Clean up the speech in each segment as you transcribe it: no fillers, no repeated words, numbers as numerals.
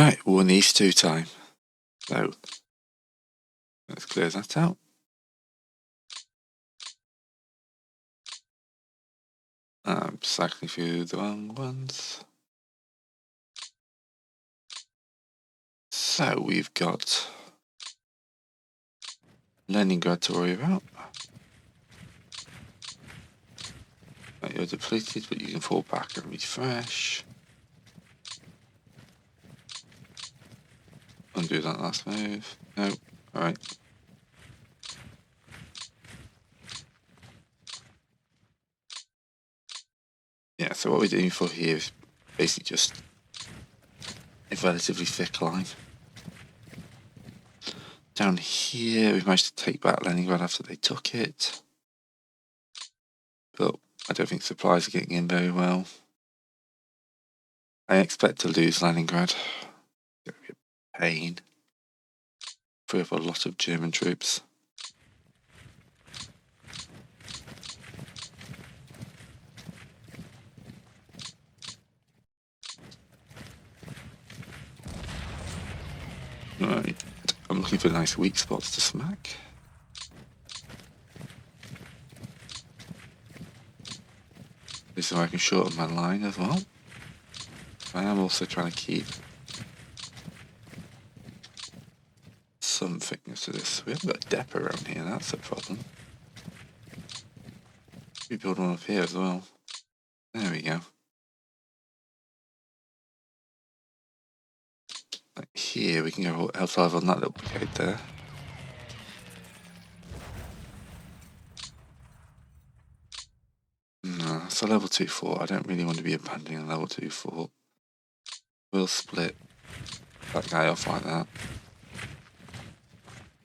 Right, 1:2 time. So let's clear that out. I'm cycling through the wrong ones. So we've got Leningrad to worry about. Right, you're depleted, but you can fall back and refresh. Undo that last move. No, alright. Yeah, so what we're doing for here is basically just a relatively thick line. Down here, we managed to take back Leningrad after they took it. But I don't think supplies are getting in very well. I expect to lose Leningrad. It's going to be a pain. Free up a lot of German troops. Right, I'm looking for nice weak spots to smack. This is where I can shorten my line as well. I am also trying to keep some thickness to this. We haven't got a depot around here, that's a problem. We build one up here as well. There we go. Like here, we can go L5 on that little brigade there. No, it's a level 2 fort. I don't really want to be abandoning a level 2 fort. We'll split that guy off like that.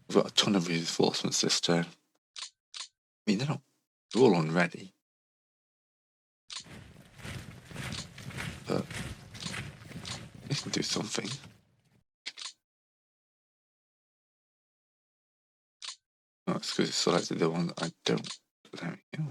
We've got a ton of reinforcements this turn. I mean, they're all unready. But we can do something. Oh, it's because it selected the one that I don't. There we go.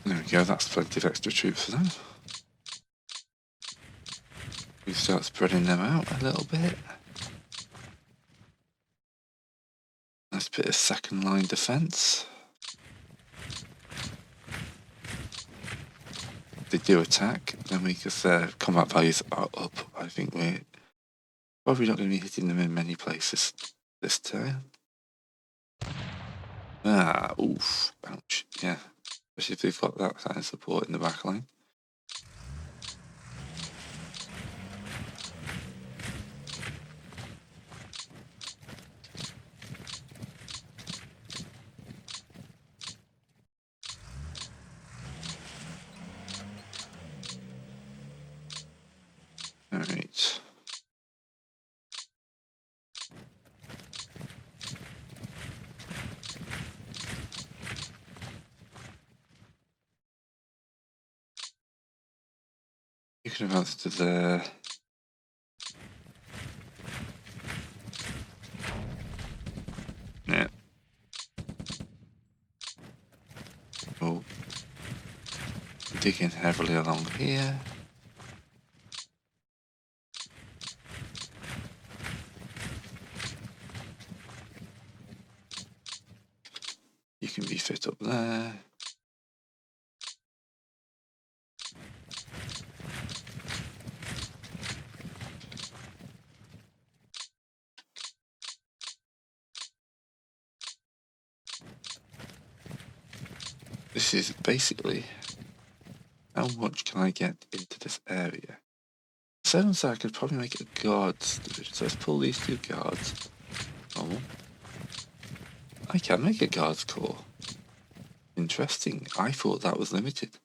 There we go, that's plenty of extra troops for them. We start spreading them out a little bit. Nice bit of second line defence. If they do attack, then because their combat values are up, I think we're probably not going to be hitting them in many places this turn. Ah, oof, ouch, yeah. Especially if they've got that kind of support in the back line. Alright. You can advance to there. Yeah. Oh. Digging heavily along here. You can refit up there. This is basically how much can I get into this area? Sounds like I could probably make a guards division. So let's pull these two guards. Oh, I can make a guards corps. Interesting. I thought that was limited.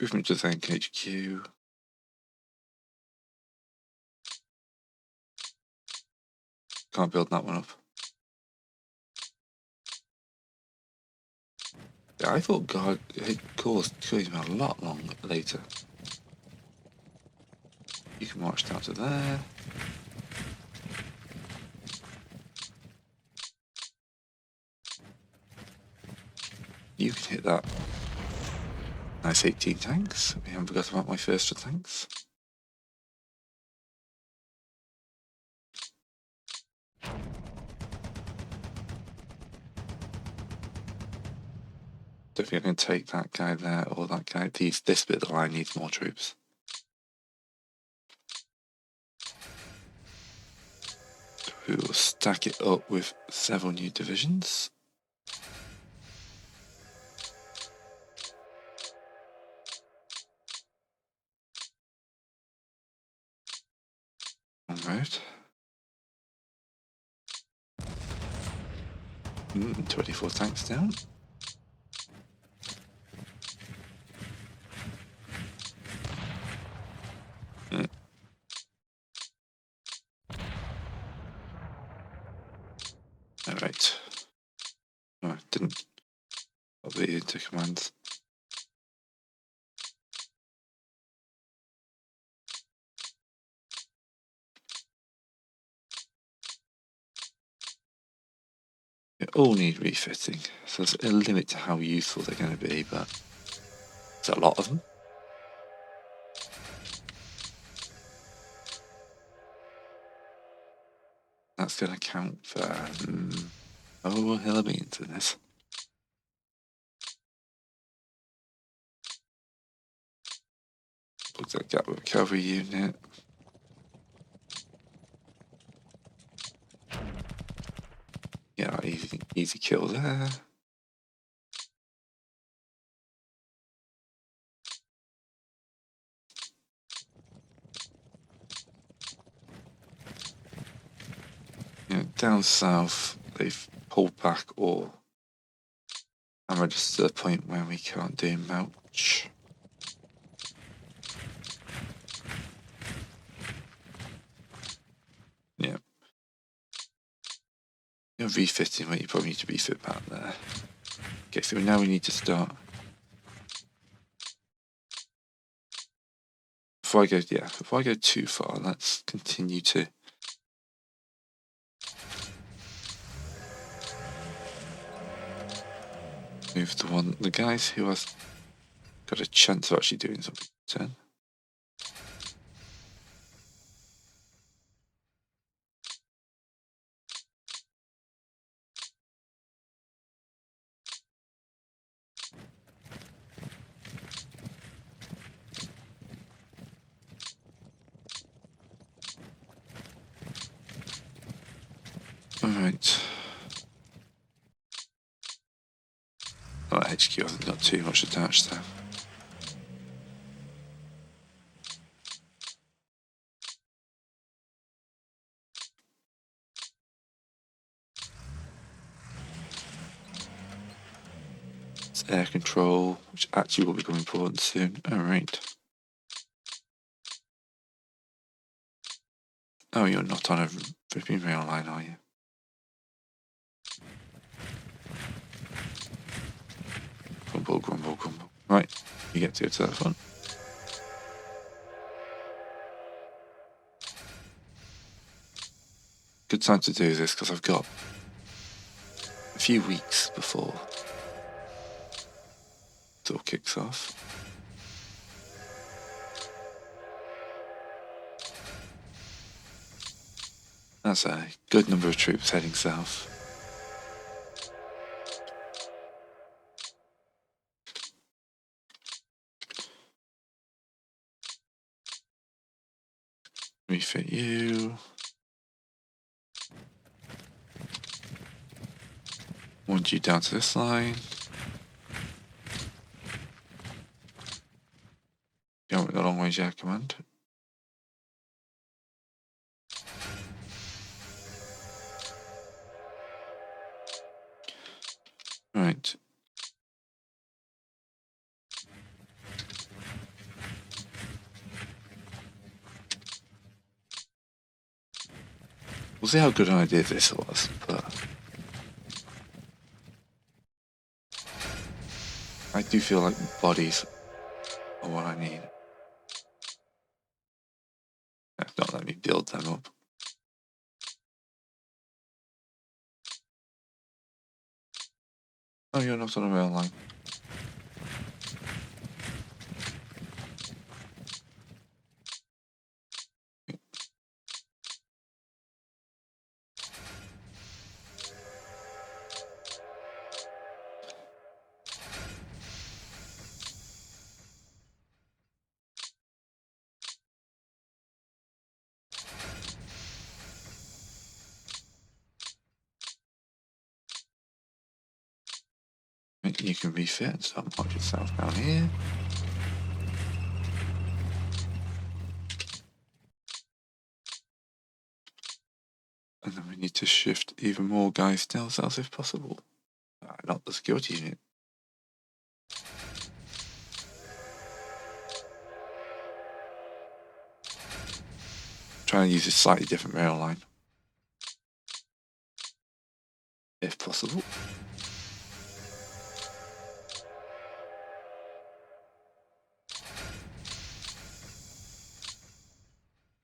Movement to thank HQ. Can't build that one up. Yeah, I thought God it caused him a lot later. You can march down to there. You can hit that. Nice 18 tanks. We haven't forgot about my first of tanks. Don't think I can take that guy there or that guy. This bit of the line needs more troops. We will stack it up with several new divisions. On road. 24 tanks down. Alright. Oh, didn't put the into commands. They all need refitting, so there's a limit to how useful they're going to be, but there's a lot of them. That's going to count for oh, hell of beans in this. Looks like that with a cavalry unit. Yeah, easy kill there. Down south, they've pulled back or and we're just at the point where we can't do much. Yeah. You're refitting where you probably need to refit back there. Okay, so now we need to start. Before I go too far, let's continue to move the guys who have got a chance of actually doing something. Turn. Alright. Oh, HQ hasn't got too much attached there. It's air control, which actually will become important soon. Alright. Oh, you're not on a flipping rail line, are you? Grumble, grumble, grumble. Right, you get to go to that front. Good time to do this because I've got a few weeks before it all kicks off. That's a good number of troops heading south. Refit you. Want you down to this line. You haven't got a long range air command. Right. We'll see how good an idea this was, but I do feel like bodies are what I need. That's not letting me build them up. Oh, you're not on a rail line. You can refit, so put yourself down here. And then we need to shift even more guys down south if possible. Not the security unit. Trying to use a slightly different rail line. If possible.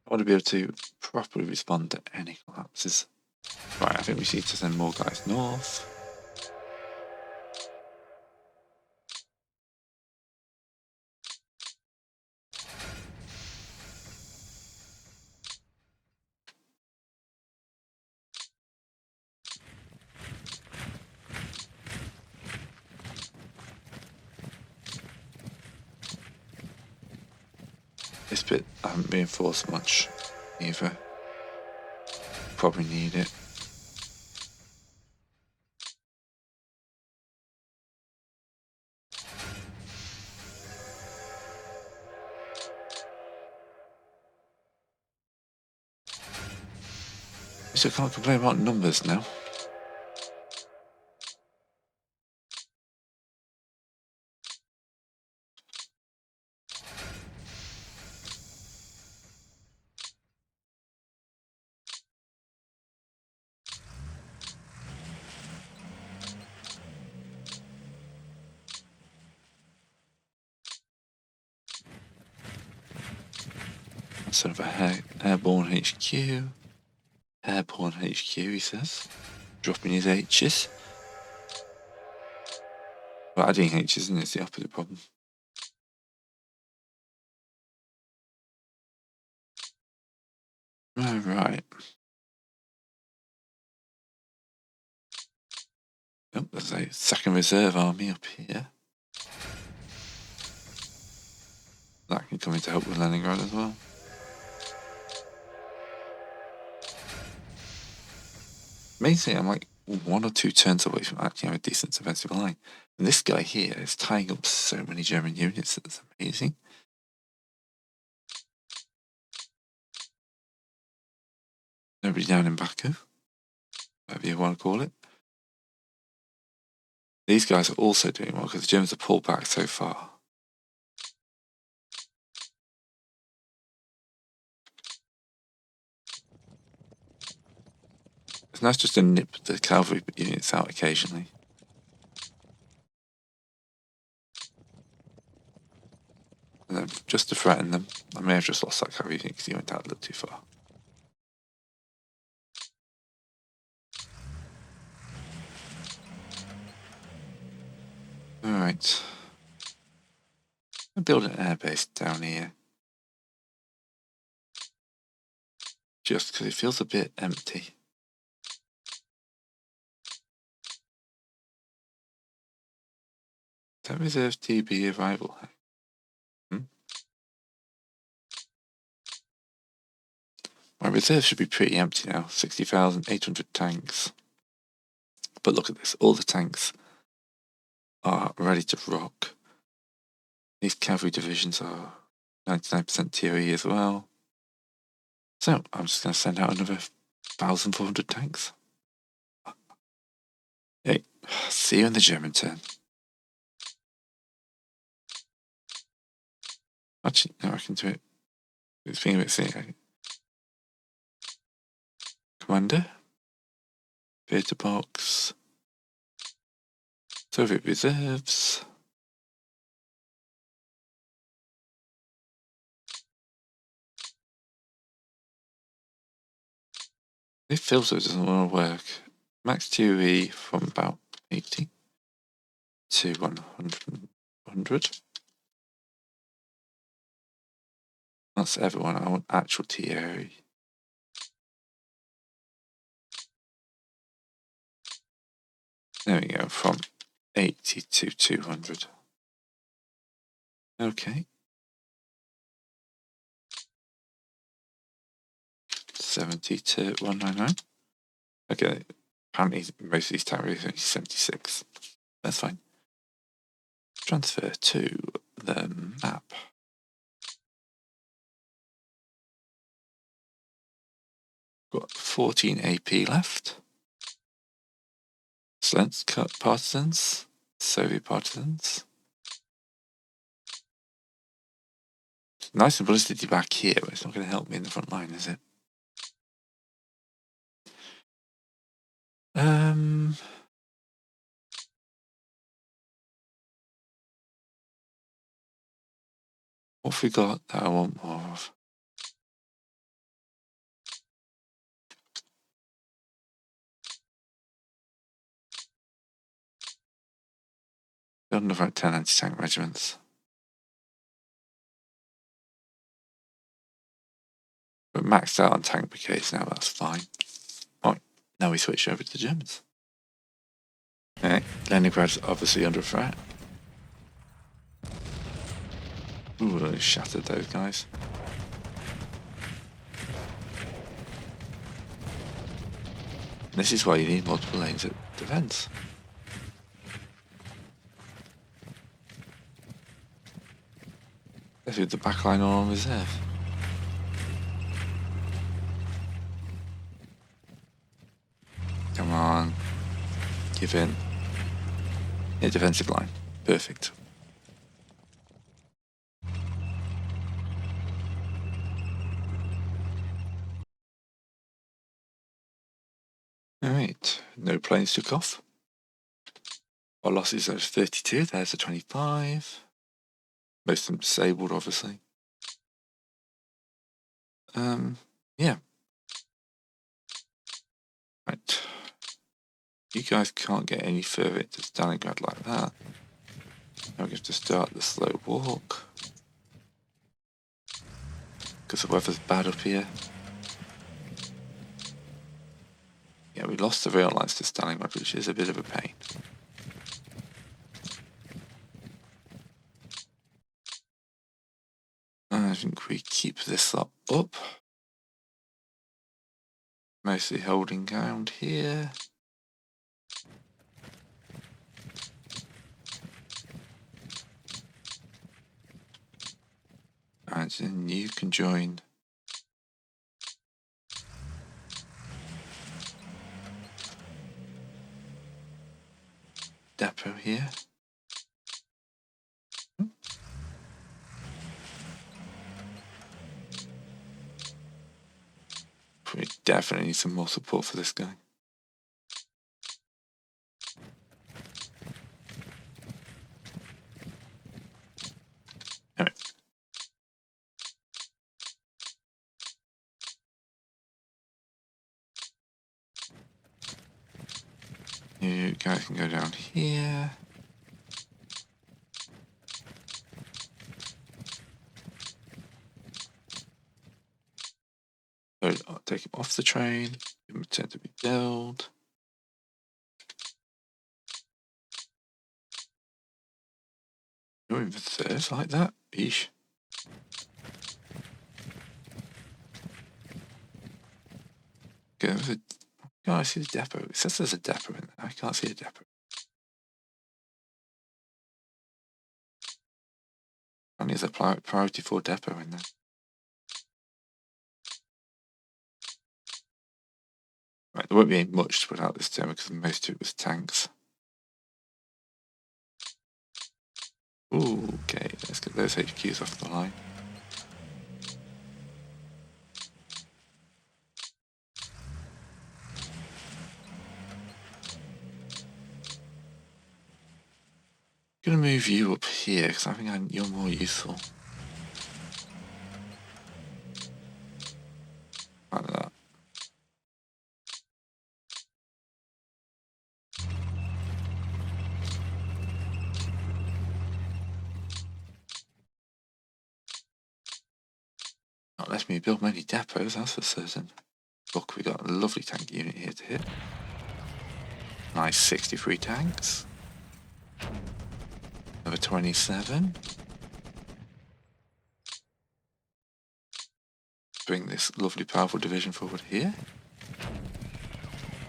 I want to be able to properly respond to any collapses. Right, I think we need to send more guys north. This bit I haven't reinforced much either. Probably need it. So I can't complain about numbers now. Sort of a airborne HQ. Airborne HQ, he says. Dropping his H's. But adding H's is the opposite problem. Right. Oh, there's a second reserve army up here. That can come in to help with Leningrad as well. Amazing, I'm like 1 or 2 turns away from actually having a decent defensive line. And this guy here is tying up so many German units, it's amazing. Nobody down in Baku, whatever you want to call it. These guys are also doing well because the Germans have pulled back so far. It's nice just to nip the cavalry units out occasionally. And then just to threaten them. I may have just lost that cavalry unit because he went out a little too far. Alright. I'll build an airbase down here. Just because it feels a bit empty. That reserve TB arrival. My reserve should be pretty empty now. 60,800 tanks. But look at this. All the tanks are ready to rock. These cavalry divisions are 99% TOE as well. So I'm just going to send out another 1,400 tanks. Hey, see you in the German turn. Actually, no, I can do it. It's being a bit silly. Come Commander. Theatre box. Soviet reserves. It feels like it doesn't want to work. Max QE from about 80 to 100. That's everyone. I want actual TA. There we go, from 80 to 200. Okay. 70 to 199. Okay, apparently most of these towers are 76. That's fine. Transfer to the map. Got 14 AP left. So let's cut partisans, Soviet partisans. Nice publicity back here, but it's not going to help me in the front line, is it? What have we got that I want more of? Got another 10 anti-tank regiments. We're maxed out on tank brigades now, that's fine. Right, now we switch over to the Germans. Okay, Leningrad's obviously under threat. Ooh, they shattered those guys. This is why you need multiple lanes of defence. Let's do the backline on reserve. Come on. Give in. Yeah, defensive line. Perfect. Alright, no planes took off. Our losses are 32, there's a 25. Most of them disabled, obviously. Yeah. Right. You guys can't get any further into Stalingrad like that. Now we have to start the slow walk. Because the weather's bad up here. Yeah, we lost the rail lines to Stalingrad, which is a bit of a pain. I think we keep this up. Mostly holding ground here. And then you can join depot here. We definitely need some more support for this guy. Anyway. You guys can go down here. So I'll take him off the train, give him a turn to rebuild. You're in reserve like that? Eesh. Go with it. Oh, I see the depot. It says there's a depot in there. I can't see a depot. Only there's a priority 4 depot in there. Right, there won't be much to put out this turn because most of it was tanks. Ooh, okay, let's get those HQs off the line. I'm gonna move you up here because I think you're more useful. Like that. Not letting me build many depots, that's for certain. Look, we got a lovely tank unit here to hit. Nice 63 tanks. Another 27. Bring this lovely powerful division forward here.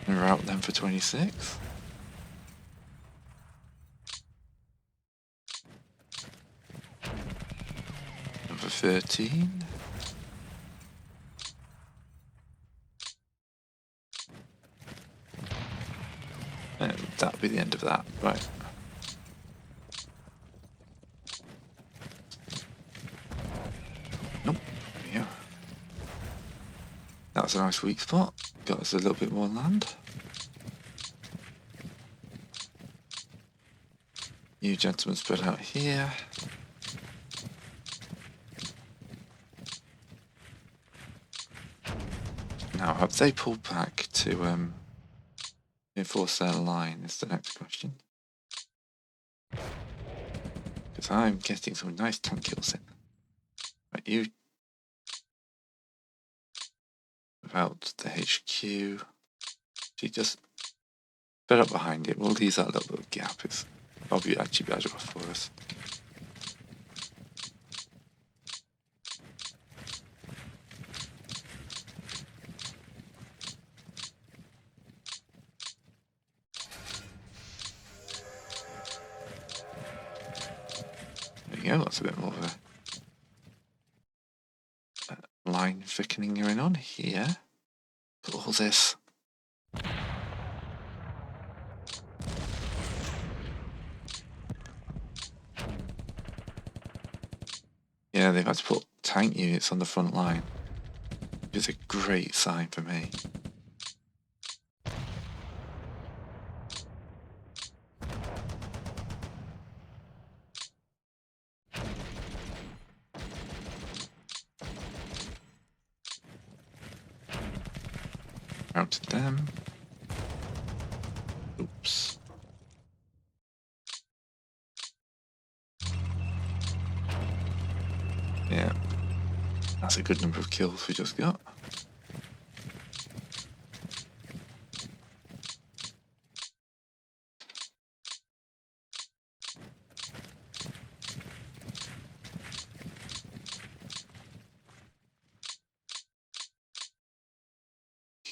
And route them for 26. Number 13. And that'll be the end of that, right. Nope, there we go. That was a nice weak spot. Got us a little bit more land. You gentlemen spread out here. Now, have they pulled back to enforce their line is the next question. Because I'm getting some nice tank kills in. Right, you without the HQ. She just spread up behind it. We'll leave that little bit of gap. It's probably actually better off for us. There you go, that's a bit more of a line thickening going on here. Got all this. Yeah, they've had to put tank units on the front line. It's a great sign for me. Routed them. Oops. Yeah. That's a good number of kills we just got.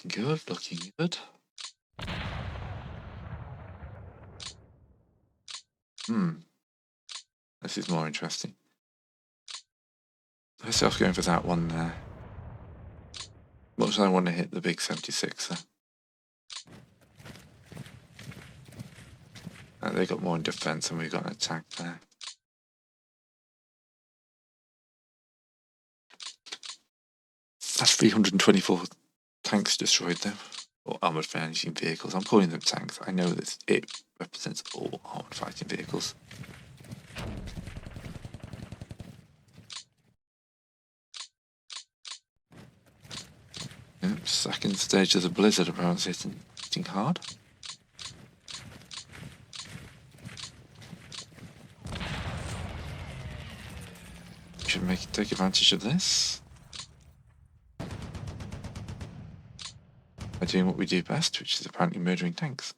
Looking good, looking good. This is more interesting. Let's off going for that one there. Much as I want to hit the big 76er. They got more in defense and we've got an attack there. That's 324 tanks destroyed though. Or armoured fighting vehicles. I'm calling them tanks. I know that it represents all armoured fighting vehicles. Second stage of the blizzard apparently hitting hard. Should take advantage of this. By doing what we do best, which is apparently murdering tanks.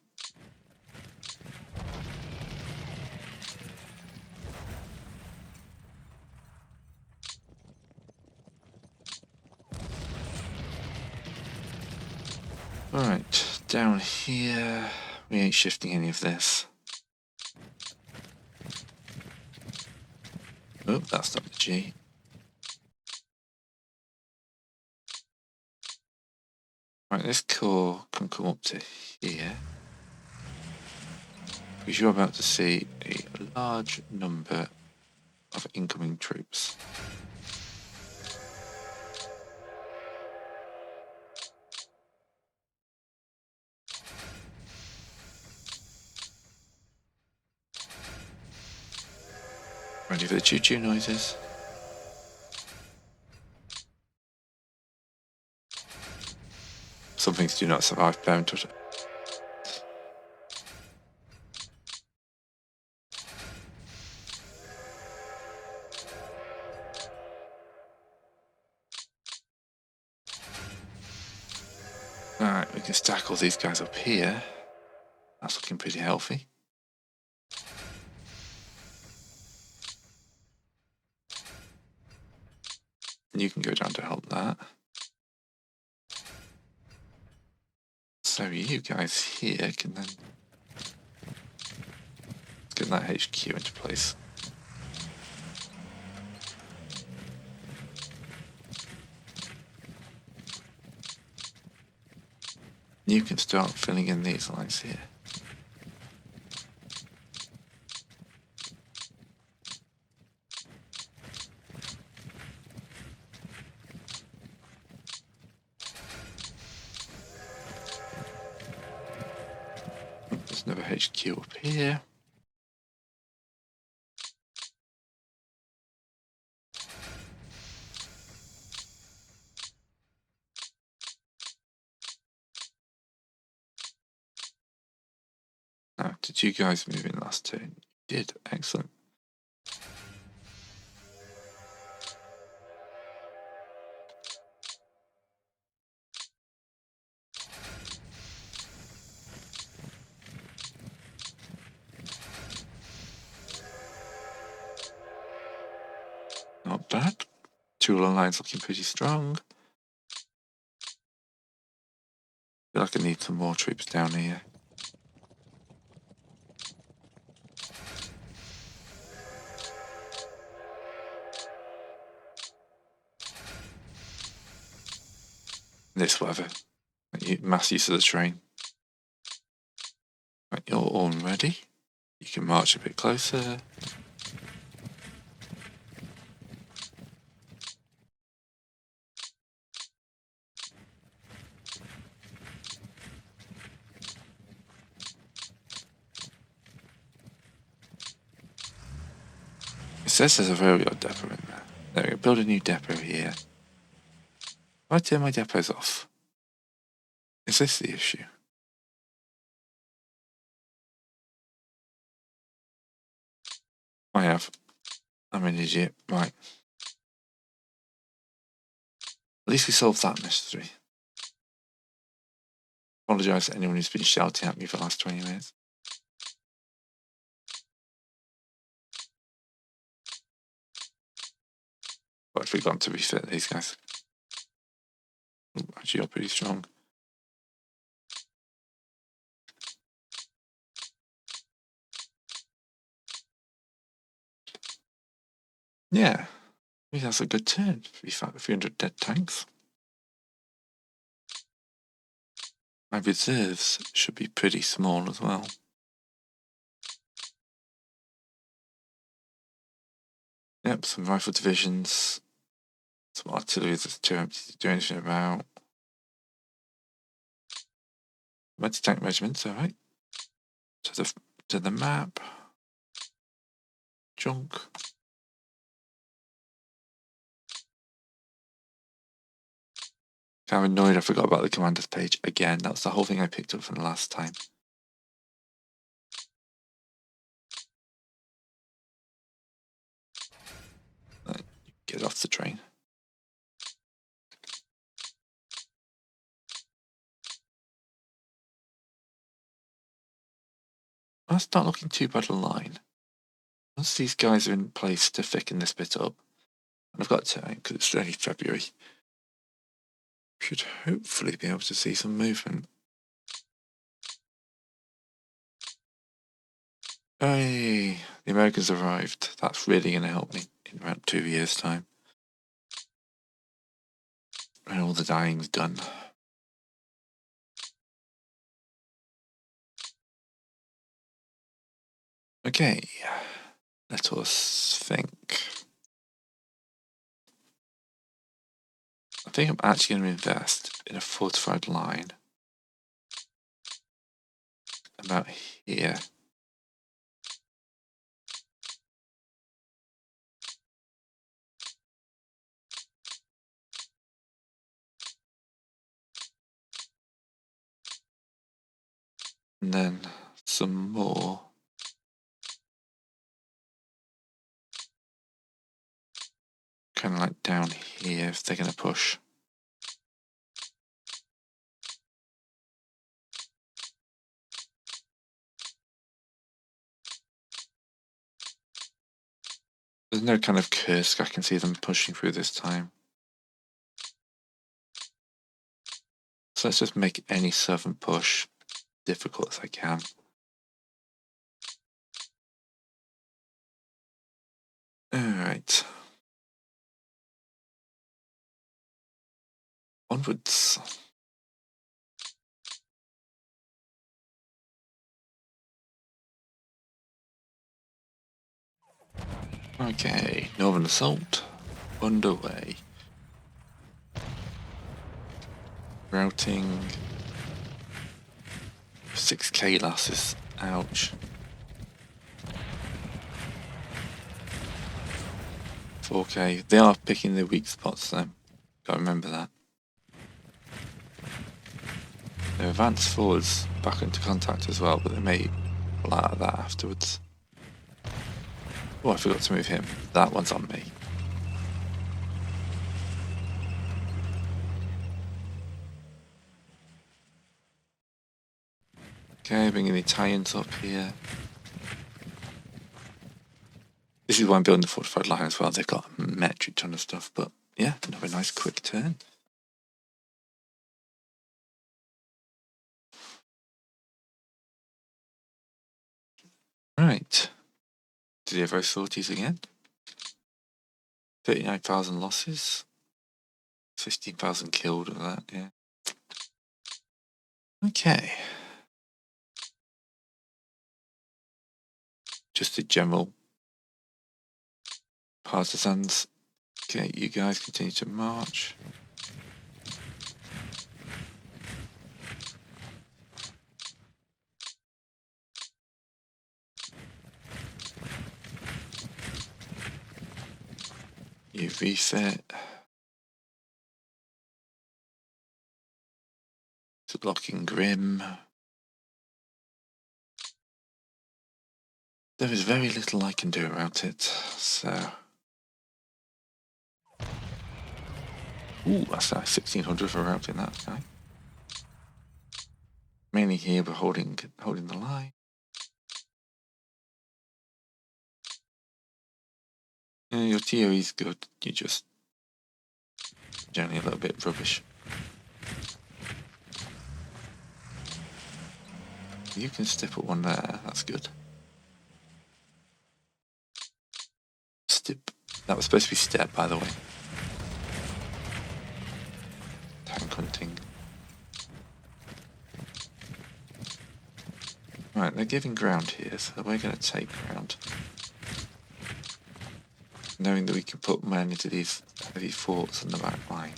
Alright, down here, we ain't shifting any of this. Oh, that's not the G. Right, this core can come up to here. Because you're about to see a large number of incoming troops. Ready for the choo-choo noises. Some things do not survive parenthood. Alright, we can stack all these guys up here. That's looking pretty healthy. You can go down to help that. So you guys here can then get that HQ into place. You can start filling in these lines here. There's another HQ up here. Now, did you guys move in last turn? You did, excellent. Not bad. Two lines looking pretty strong. Feel like I need some more troops down here. This weather. Mass use of the train. Right, you're all ready. You can march a bit closer. It says there's a railroad depot in there. There we go, build a new depot here. If I turn my depots off, is this the issue? I have. I'm an idiot. Right. At least we solved that mystery. Apologise to anyone who's been shouting at me for the last 20 minutes. But I've forgotten to refit these guys. Ooh, actually, you're pretty strong. Yeah, maybe that's a good turn. 300 dead tanks. My reserves should be pretty small as well. Yep, some rifle divisions. Some artillery that's too empty to do anything about. Anti-tank regiments, alright. To the map. Junk. I'm annoyed I forgot about the commanders page again. That was the whole thing I picked up from the last time. Get off the train. That's not looking too bad a line. Once these guys are in place to thicken this bit up, and I've got time because it's only February, should hopefully be able to see some movement. Hey, the Americans arrived. That's really going to help me in around 2 years' time. And all the dying's done. Okay, let us think. I think I'm actually going to invest in a fortified line about here. And then some more. Kind of like down here if they're going to push. There's no kind of curse I can see them pushing through this time. So let's just make any southern push difficult as I can. Alright. Onwards. Okay, Northern Assault underway. Routing 6k losses. Ouch. 4k. They are picking the weak spots though. Gotta remember that. They advance forwards back into contact as well, but they may pull out of that afterwards. Oh, I forgot to move him. That one's on me. Okay, bringing the Italians up here. This is why I'm building the fortified line as well. They've got a metric ton of stuff, but yeah, another nice quick turn. Right. Did he have those sorties again? 39,000 losses. 15,000 killed of that, yeah. Okay. Just the general partisans. Okay, you guys continue to march. You reset. To blocking Grim. There is very little I can do about it, so... Ooh, that's nice, 1600 for routing that guy. Mainly here, we're holding the line. Your TOE is good, you're just generally a little bit rubbish. You can step at one there, that's good. Step. That was supposed to be step, by the way. Tank hunting. Right, they're giving ground here, so we're going to take ground. Knowing that we can put men into these heavy forts on the back line.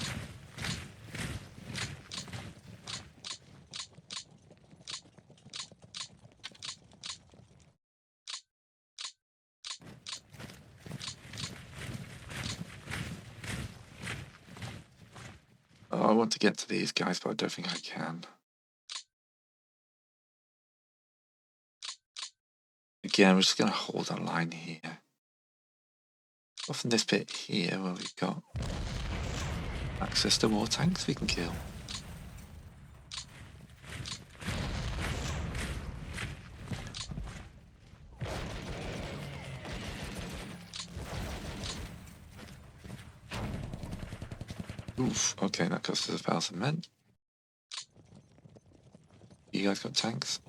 Oh, I want to get to these guys, but I don't think I can. Again, we're just going to hold our line here. Often this bit here where we've got access to more tanks we can kill. Oof, okay, that cost us 1,000 men. You guys got tanks?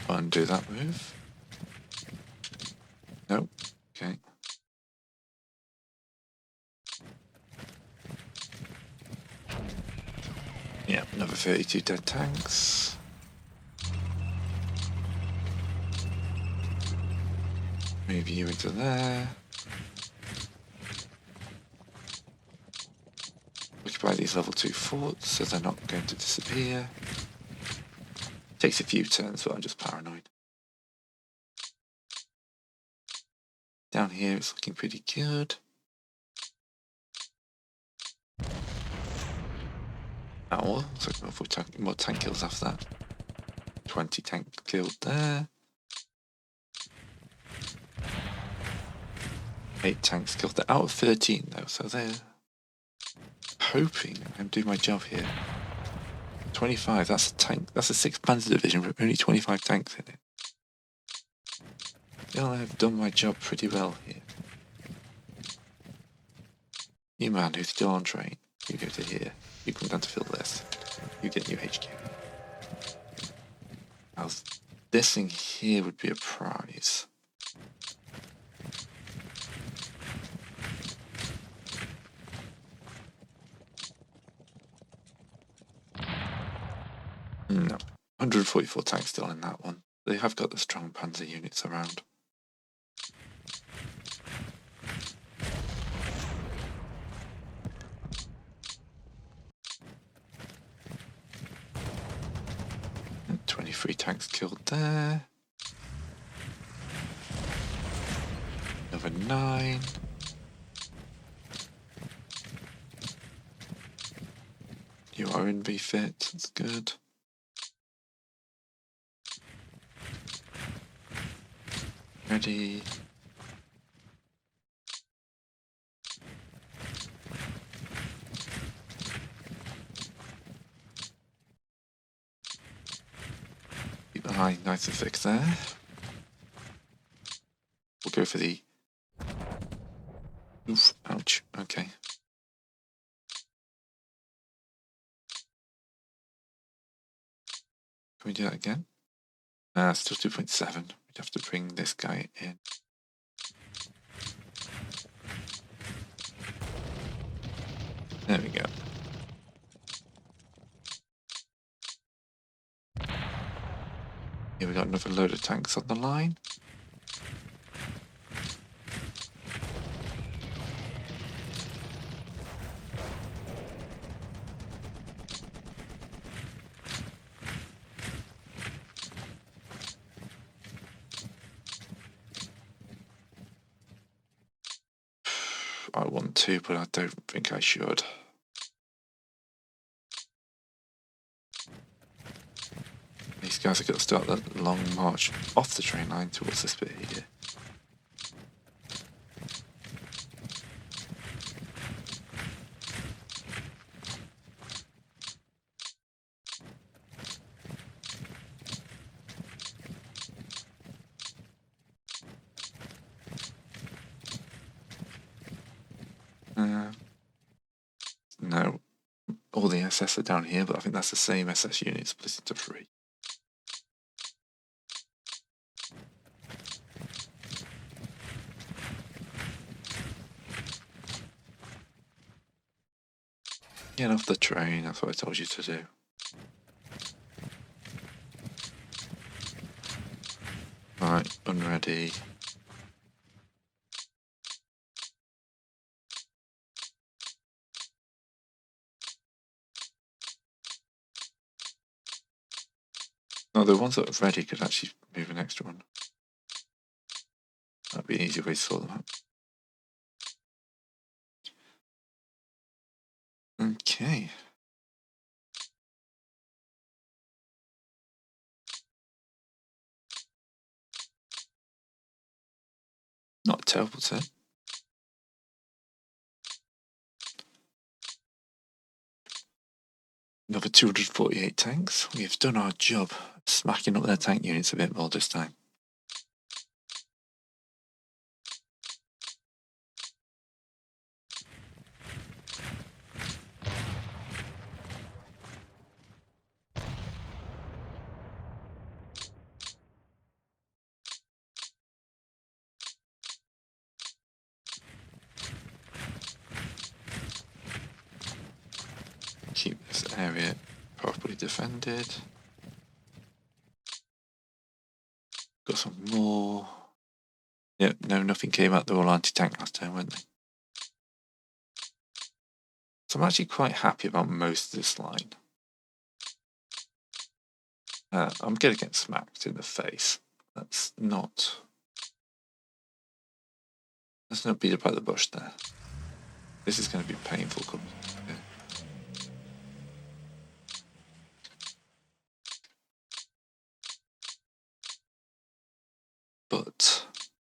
Undo that move. Nope, okay. Yeah, another 32 dead tanks. Move you into there. Occupy these level 2 forts so they're not going to disappear. Takes a few turns, but I'm just paranoid. Down here it's looking pretty good. Oh, looks like more tank kills after that. 20 tank killed there. 8 tanks killed there. Out of 13 though, so they're hoping I'm doing my job here. 25, that's a tank. That's a 6th Panzer Division with only 25 tanks in it. I feel I've done my job pretty well here. You man who's still on train, you go to here. You come down to fill this. You get new HQ. Now, this thing here would be a prize. No. 144 tanks still in that one. They have got the strong panzer units around. And 23 tanks killed there. Another 9. You are in refit, that's good. Ready. Keep behind, nice and thick there. We'll go for the... Oof, ouch, okay. Can we do that again? Still 2.7. We'd have to bring this guy in. There we go. Here we got another load of tanks on the line. I want to, but I don't think I should. These guys are going to start that long march off the train line towards this bit here. No, all the SS are down here, but I think that's the same SS unit split into 3. Get off the train, that's what I told you to do. Right, unready. No, the ones that are ready could actually move an extra one. That'd be an easy way to sort them out. Okay. Not a terrible turn. Another 248 tanks. We've done our job, smacking up their tank units a bit more this time. Keep this area properly defended. Got some more. Yep, no, nothing came out. They were all anti-tank last time, weren't they? So I'm actually quite happy about most of this line. I'm going to get smacked in the face. Let's not beat about the bush there. This is going to be painful.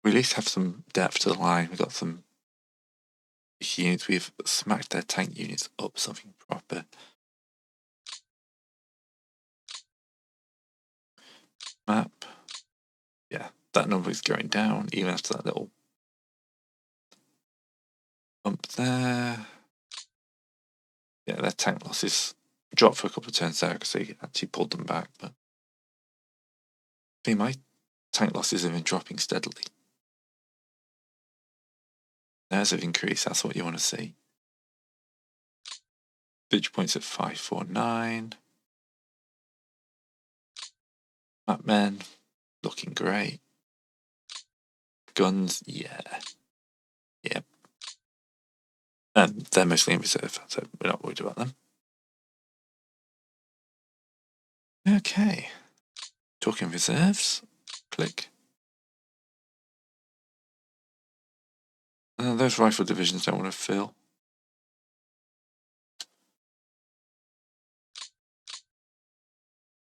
we at least have some depth to the line. We've got some units. We've smacked their tank units up something proper. Map. Yeah, that number is going down even after that little bump there. Yeah, their tank losses dropped for a couple of turns there because they actually pulled them back. But see, my tank losses have been dropping steadily. Theirs have increased. That's what you want to see. Victory points at 549. Map men looking great. Guns, yeah. Yep. And they're mostly in reserve, so we're not worried about them. Okay. Talking reserves. Click. Those rifle divisions don't want to fill.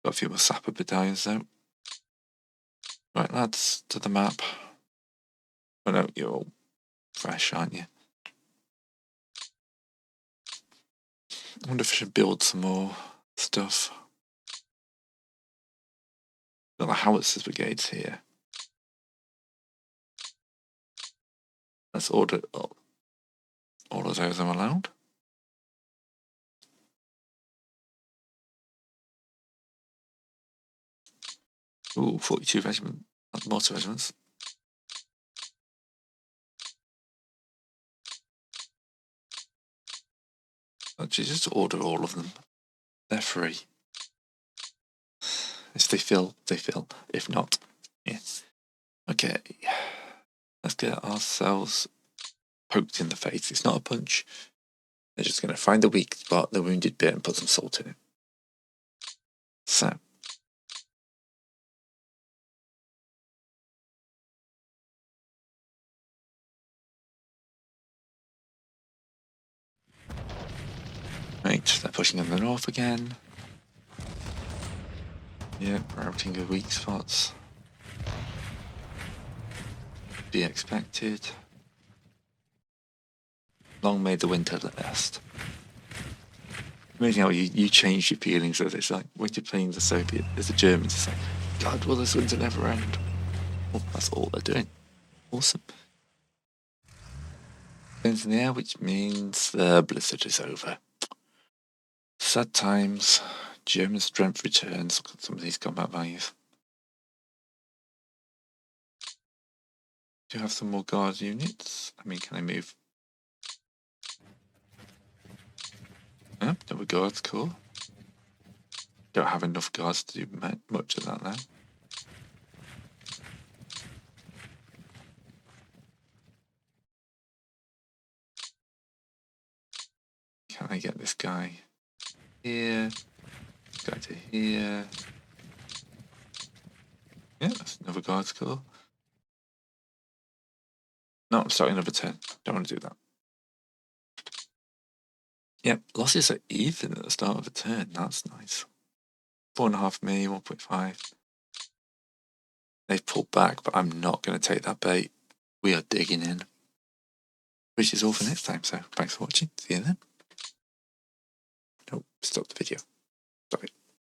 Got a few more sapper battalions though. Right, lads, to the map. Oh no, you're all fresh, aren't you? I wonder if I should build some more stuff. Got the howitzers brigades here. Let's order all of those I'm allowed. Ooh, 42 regiment, mortar regiments. Actually, just order all of them. They're free. If they fill, they fill. If not, yeah. Okay, let's get ourselves poked in the face. It's not a punch. They're just going to find the weak spot, the wounded bit, and put some salt in it. So. Right, they're pushing in the north again. Yeah, routing the weak spots. Be expected. Long may the winter last. Amazing how you change your feelings with it. It's like when you're playing the Germans, it's like, God, will this winter never end? Well, that's all they're doing. Awesome. Planes in the air, which means the blizzard is over. Sad times. German strength returns. Look at some of these combat values. Do you have some more guard units? I mean, can I move? No, no guards, cool. Don't have enough guards to do much of that now. Can I get this guy here? This guy to here? Yeah, that's another guard score. No, I'm starting another turn. Don't want to do that. Yep, losses are even at the start of a turn. That's nice. 4.5 me, 1.5. They've pulled back, but I'm not going to take that bait. We are digging in. Which is all for next time, so thanks for watching. See you then. Nope, stop the video. Stop it.